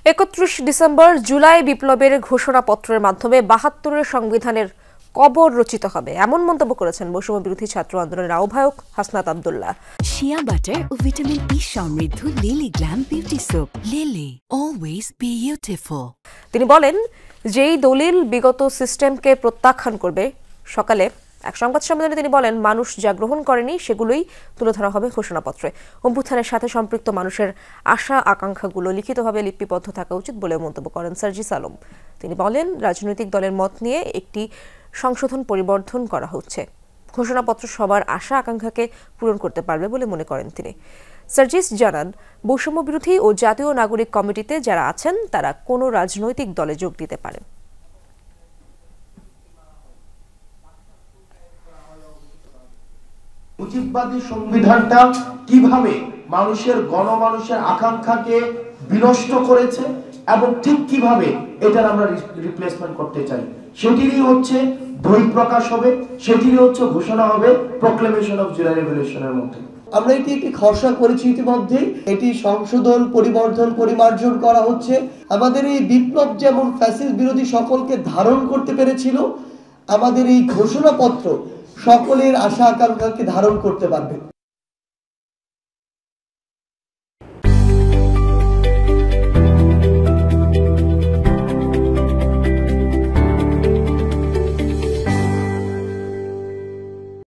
31 December July বিপ্লবের ঘোষণাপত্রের মাধ্যমে ৭২-এর সংবিধানের কবর রচিত হবে এমন মন্তব্য করেছেন বৈষম্য বিরোধী ছাত্র আন্দোলনের আহ্বায়ক হাসনাত আব্দুল্লাহ। শিয়া বাটার ও ভিটামিন ই সমৃদ্ধ lily glam beauty soap. Lily, always beautiful. তিনি বলেন, যেই দলিল বিগত সিস্টেমকে প্রত্যাখ্যান করবে। সকালে এক সংবাদ সম্মেলনে তিনি বলেন, মানুষ যা গ্রহণ করেনি সেগুলোই তুলে ধরা হবে ঘোষণাপত্রে। অভ্যুত্থানের সাথে সম্পৃক্ত মানুষের আশা আকাঙ্ক্ষাগুলো লিখিতভাবে লিপিবদ্ধ থাকা উচিত বলে মন্তব্য করেন সার্জিস আলম। তিনি বলেন, রাজনৈতিক দলের মত নিয়ে একটি সংশোধন পরিবর্তন করা হচ্ছে। ঘোষণাপত্র সবার আশা আকাঙ্ক্ষাকে পূরণ করতে পারবে বলে মনে করেন তিনি। সার্জিস জানান, বৈষম্য বিরোধী ও জাতীয় নাগরিক কমিটিতে যারা আছেন তারা কোনো রাজনৈতিক দলে যোগ দিতে পারেন। মুজিববাদী সংবিধানটা কিভাবে মানুষের গণমানুষের আকাঙ্ক্ষাকে বিনষ্ট করেছে এবং ঠিক কিভাবে এটার আমরা রিপ্লেসমেন্ট করতে চাই, সেটিরই হচ্ছে বই প্রকাশ হবে, সেটিরই হচ্ছে ঘোষণা হবে প্রোক্লেমেশন অফ জুলাই রেভলিউশনের মধ্যে। আমরা একটি খসড়া করেছি ইতিমধ্যে, এটি সংশোধন পরিবর্ধন পরিমার্জন করা হচ্ছে। আমাদের এই বিপ্লব যেমন ফ্যাসিস্ট বিরোধী সকলকে ধারণ করতে পেরেছিল, আমাদের এই ঘোষণাপত্র সকলের আশা আকাঙ্ক্ষাকে ধারণ করতে পারবে।